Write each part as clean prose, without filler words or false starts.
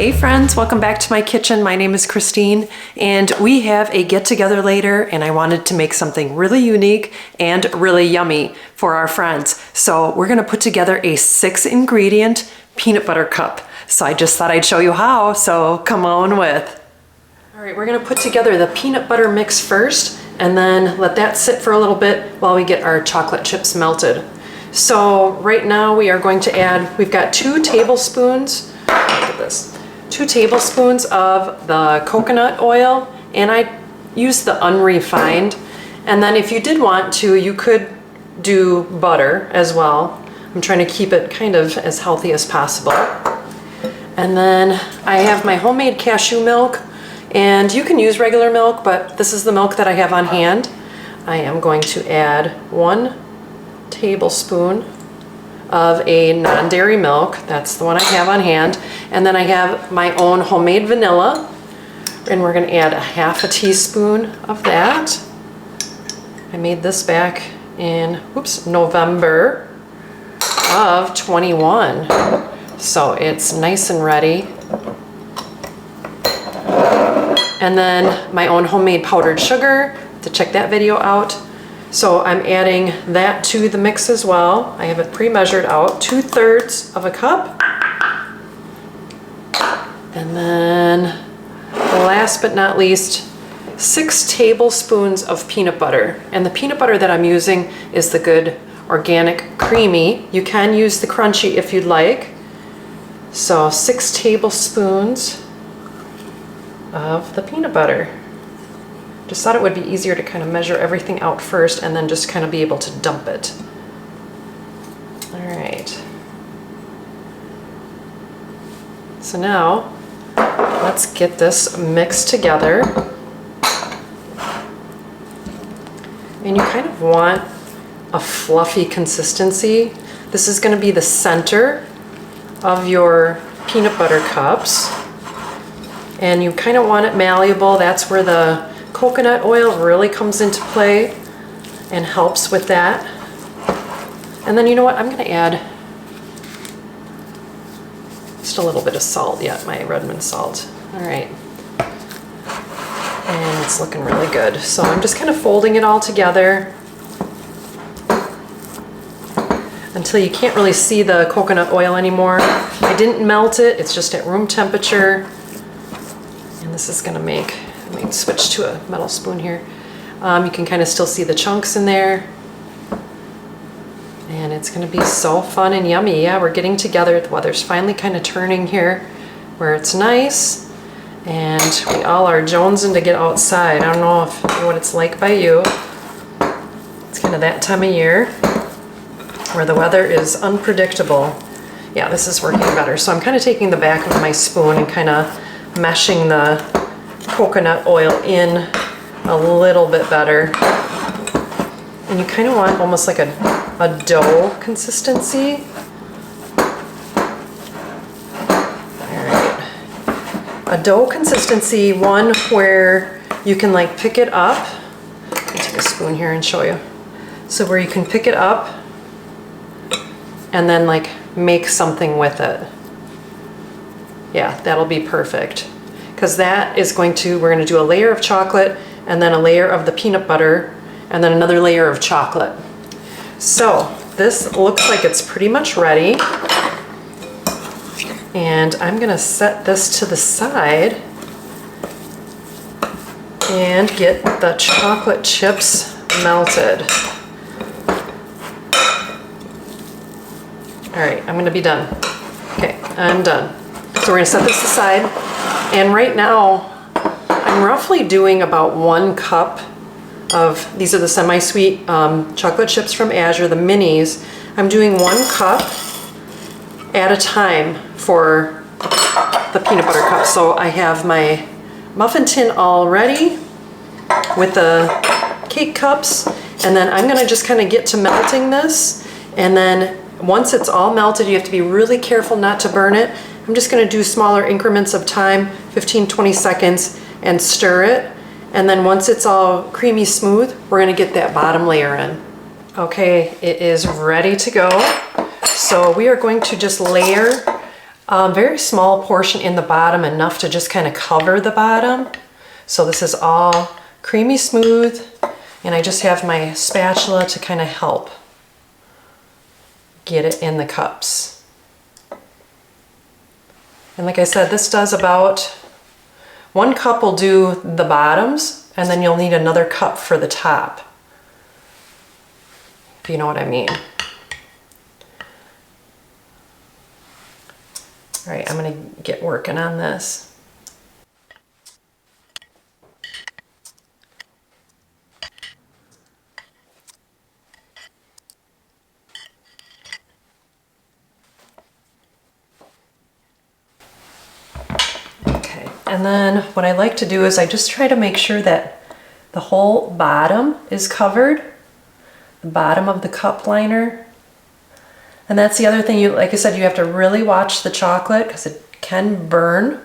Hey friends, welcome back to my kitchen. My name is Christine and we have a get together later and I wanted to make something really unique and really yummy for our friends. So we're gonna put together a 6-ingredient peanut butter cup. So I just thought I'd show you how, so come on with. All right, we're gonna put together the peanut butter mix first and then let that sit for a little bit while we get our chocolate chips melted. So right now we are going to add, we've got 2 tablespoons, look at this, 2 tablespoons of the coconut oil, and I use the unrefined. And then if you did want to, you could do butter as well. I'm trying to keep it kind of as healthy as possible. And then I have my homemade cashew milk, and you can use regular milk, but this is the milk that I have on hand. I am going to add 1 tablespoon of a non-dairy milk. That's the one I have on hand. And then I have my own homemade vanilla, and we're going to add 1/2 teaspoon of that. I made this back in November of 21, so it's nice and ready. And then my own homemade powdered sugar, to check that video out. So I'm adding that to the mix as well. I have it pre-measured out, 2/3 of a cup. And then last but not least, 6 tablespoons of peanut butter. And the peanut butter that I'm using is the good organic creamy. You can use the crunchy if you'd like. So 6 tablespoons of the peanut butter. Just thought it would be easier to kind of measure everything out first and then just kind of be able to dump it. All right. So now let's get this mixed together. And you kind of want a fluffy consistency. This is going to be the center of your peanut butter cups. And you kind of want it malleable. That's where the coconut oil really comes into play and helps with that. And then you know what, I'm going to add just a little bit of salt, my Redmond salt. All right. And it's looking really good. So I'm just kind of folding it all together until you can't really see the coconut oil anymore. I didn't melt it, it's just at room temperature. And this is going to make, let me switch to a metal spoon here. You can kind of still see the chunks in there. And it's going to be so fun and yummy. Yeah, we're getting together. The weather's finally kind of turning here where it's nice. And we all are jonesing to get outside. I don't know what it's like by you. It's kind of that time of year where the weather is unpredictable. Yeah, this is working better. So I'm kind of taking the back of my spoon and kind of meshing the coconut oil in a little bit better. And you kind of want almost like a dough consistency. Alright. A dough consistency, one where you can like pick it up. Let me take a spoon here and show you. So where you can pick it up and then like make something with it. Yeah, that'll be perfect. Because that is going to, we're going to do a layer of chocolate and then a layer of the peanut butter and then another layer of chocolate. So this looks like it's pretty much ready. And I'm going to set this to the side and get the chocolate chips melted. All right, I'm going to be done. Okay, I'm done. So we're going to set this aside. And right now, I'm roughly doing about 1 cup of, these are the semi-sweet chocolate chips from Azure, the minis. I'm doing 1 cup at a time for the peanut butter cup. So I have my muffin tin all ready with the cake cups. And then I'm gonna just kind of get to melting this. And then once it's all melted, you have to be really careful not to burn it. I'm just going to do smaller increments of time, 15-20 seconds, and stir it. And then once it's all creamy smooth, we're going to get that bottom layer in. Okay, it is ready to go. So we are going to just layer A very small portion in the bottom, enough to just kind of cover the bottom. So this is all creamy smooth, and I just have my spatula to kind of help get it in the cups. And like I said, this does about 1 cup will do the bottoms, and then you'll need another cup for the top, if you know what I mean. All right, I'm gonna get working on this. And then what I like to do is I just try to make sure that the whole bottom is covered, the bottom of the cup liner. And that's the other thing, like I said, you have to really watch the chocolate because it can burn.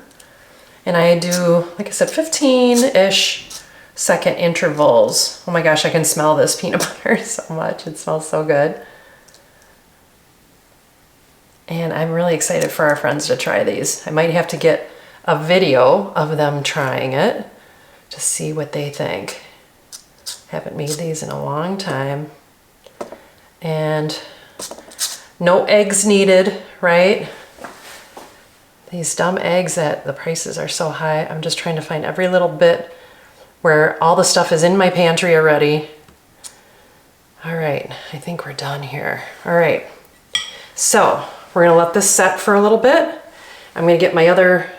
And I do, like I said, 15-ish second intervals. Oh my gosh, I can smell this peanut butter so much. It smells so good. And I'm really excited for our friends to try these. I might have to get a video of them trying it to see what they think. Haven't made these in a long time. And no eggs needed, right? These dumb eggs that the prices are so high. I'm just trying to find every little bit where all the stuff is in my pantry already. All right, I think we're done here. All right, so we're gonna let this set for a little bit. I'm gonna get my other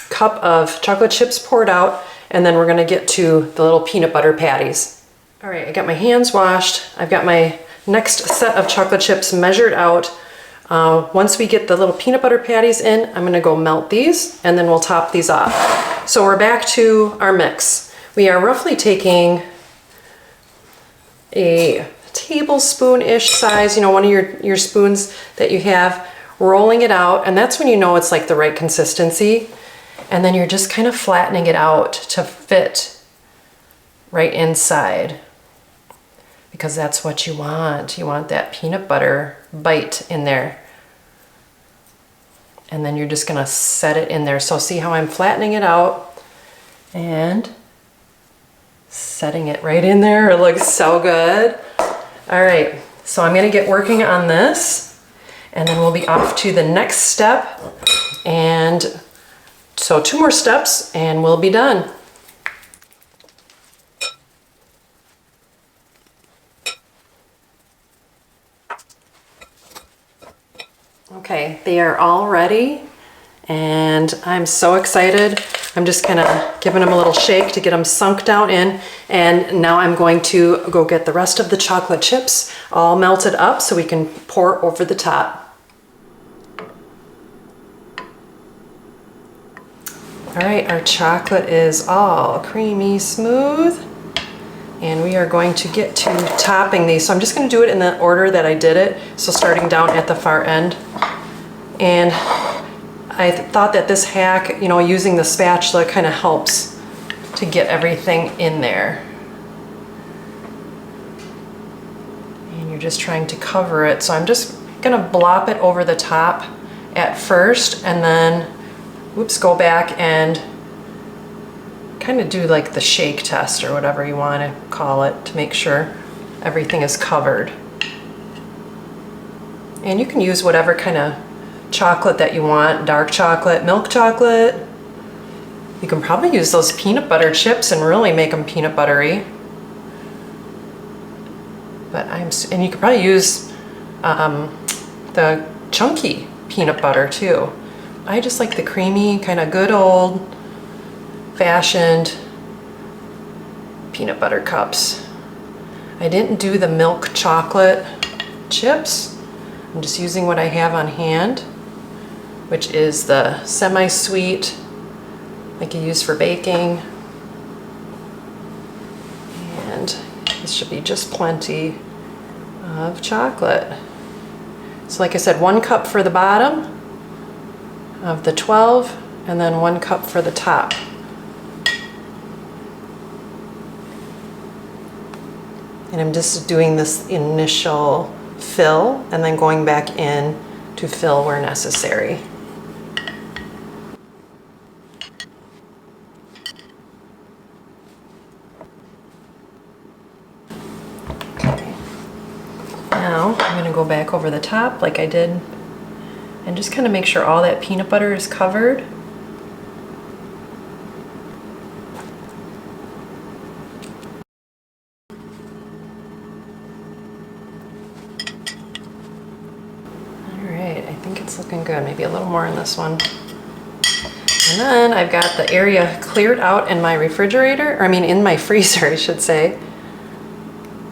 cup of chocolate chips poured out, and then we're gonna get to the little peanut butter patties. All right, I got my hands washed. I've got my next set of chocolate chips measured out. Once we get the little peanut butter patties in, I'm gonna go melt these, and then we'll top these off. So we're back to our mix. We are roughly taking a tablespoon-ish size, you know, one of your spoons that you have, rolling it out, and that's when you know it's like the right consistency. And then you're just kind of flattening it out to fit right inside, because that's what you want. You want that peanut butter bite in there. And then you're just gonna set it in there. So see how I'm flattening it out and setting it right in there. It looks so good. All right, so I'm gonna get working on this, and then we'll be off to the next step. And so 2 more steps and we'll be done. Okay, they are all ready, and I'm so excited. I'm just kind of giving them a little shake to get them sunk down in, and now I'm going to go get the rest of the chocolate chips all melted up so we can pour over the top. All right, our chocolate is all creamy smooth, and we are going to get to topping these. So I'm just going to do it in the order that I did it, so starting down at the far end. And I thought that this hack, you know, using the spatula kind of helps to get everything in there. And you're just trying to cover it. So I'm just gonna blop it over the top at first, and then, whoops, go back and kind of do like the shake test or whatever you want to call it to make sure everything is covered. And you can use whatever kind of chocolate that you want, dark chocolate, milk chocolate. You can probably use those peanut butter chips and really make them peanut buttery. And you could probably use the chunky peanut butter too. I just like the creamy, kind of good old fashioned peanut butter cups. I didn't do the milk chocolate chips. I'm just using what I have on hand, which is the semi-sweet, like you use for baking. And this should be just plenty of chocolate. So like I said, 1 cup for the bottom of the 12, and then 1 cup for the top. And I'm just doing this initial fill and then going back in to fill where necessary. go back over the top like I did and just kind of make sure all that peanut butter is covered. Alright, I think it's looking good. Maybe a little more in this one. And then I've got the area cleared out in my refrigerator, or I mean in my freezer, I should say.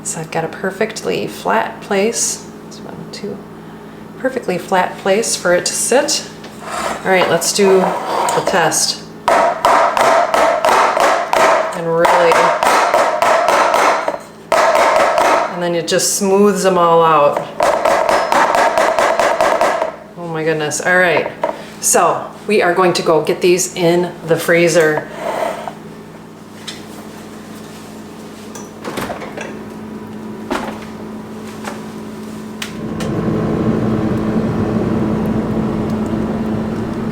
So I've got a perfectly flat place. That's 1, 2. Perfectly flat place for it to sit. All right, let's do the test. And really, and then it just smooths them all out. Oh my goodness. All right, so we are going to go get these in the freezer.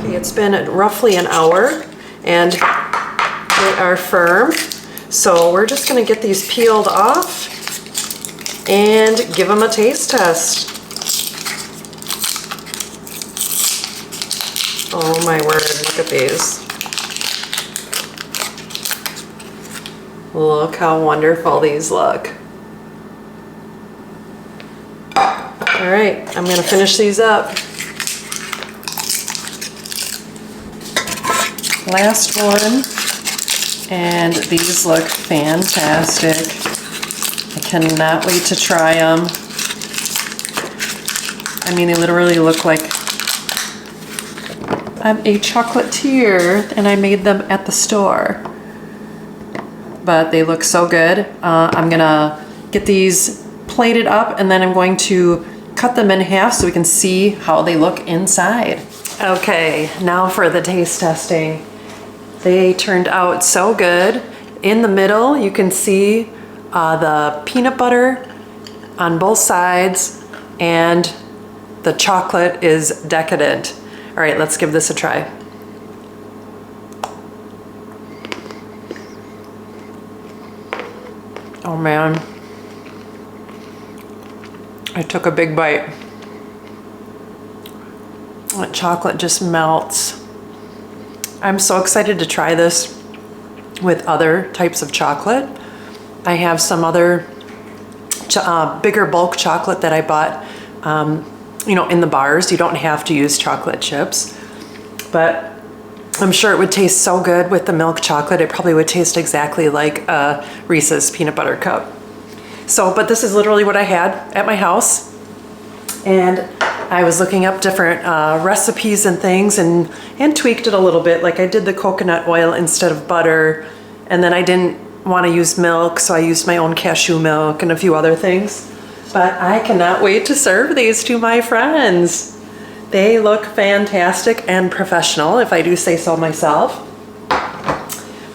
It's been roughly an hour and they are firm. So we're just gonna get these peeled off and give them a taste test. Oh my word, look at these. Look how wonderful these look. All right, I'm gonna finish these up. Last one, and these look fantastic. I cannot wait to try them. I mean, they literally look like I'm a chocolatier and I made them at the store. But they look so good. I'm gonna get these plated up and then I'm going to cut them in half so we can see how they look inside. Okay, now for the taste testing. They turned out so good. In the middle, you can see the peanut butter on both sides and the chocolate is Decadent. All right, let's give this a try. Oh man, I took a big bite. That chocolate just melts. I'm so excited to try this with other types of chocolate. I have some other bigger bulk chocolate that I bought, you know, in the bars. You don't have to use chocolate chips, but I'm sure it would taste so good with the milk chocolate. It probably would taste exactly like a Reese's peanut butter cup. So, but this is literally what I had at my house. And I was looking up different recipes and things and tweaked it a little bit. Like I did the coconut oil instead of butter. And then I didn't want to use milk, so I used my own cashew milk and a few other things. But I cannot wait to serve these to my friends. They look fantastic and professional, if I do say so myself.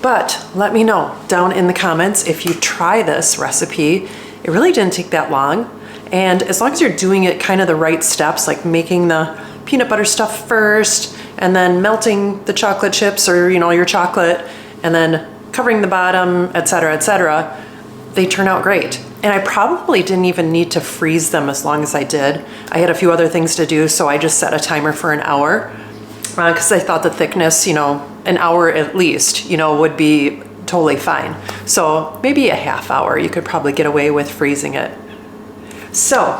But let me know down in the comments if you try this recipe. It really didn't take that long. And as long as you're doing it kind of the right steps, like making the peanut butter stuff first and then melting the chocolate chips or, you know, your chocolate and then covering the bottom, etc., they turn out great. And I probably didn't even need to freeze them as long as I did. I had a few other things to do, so I just set a timer for an hour because I thought the thickness, you know, an hour at least, you know, would be totally fine. So maybe a half hour, you could probably get away with freezing it. So,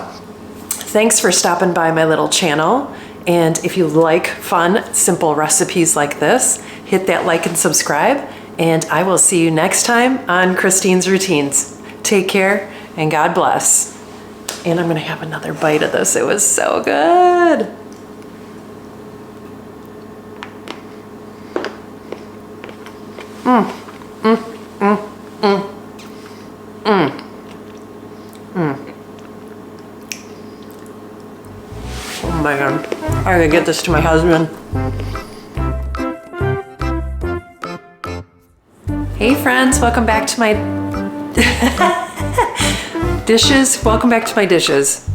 thanks for stopping by my little channel. And if you like fun, simple recipes like this, hit that like and subscribe. And I will see you next time on Christine's Routines. Take care and God bless. And I'm gonna have another bite of this. It was so good. Oh my God, I gotta get this to my husband. Hey friends, welcome back to my dishes. Welcome back to my dishes.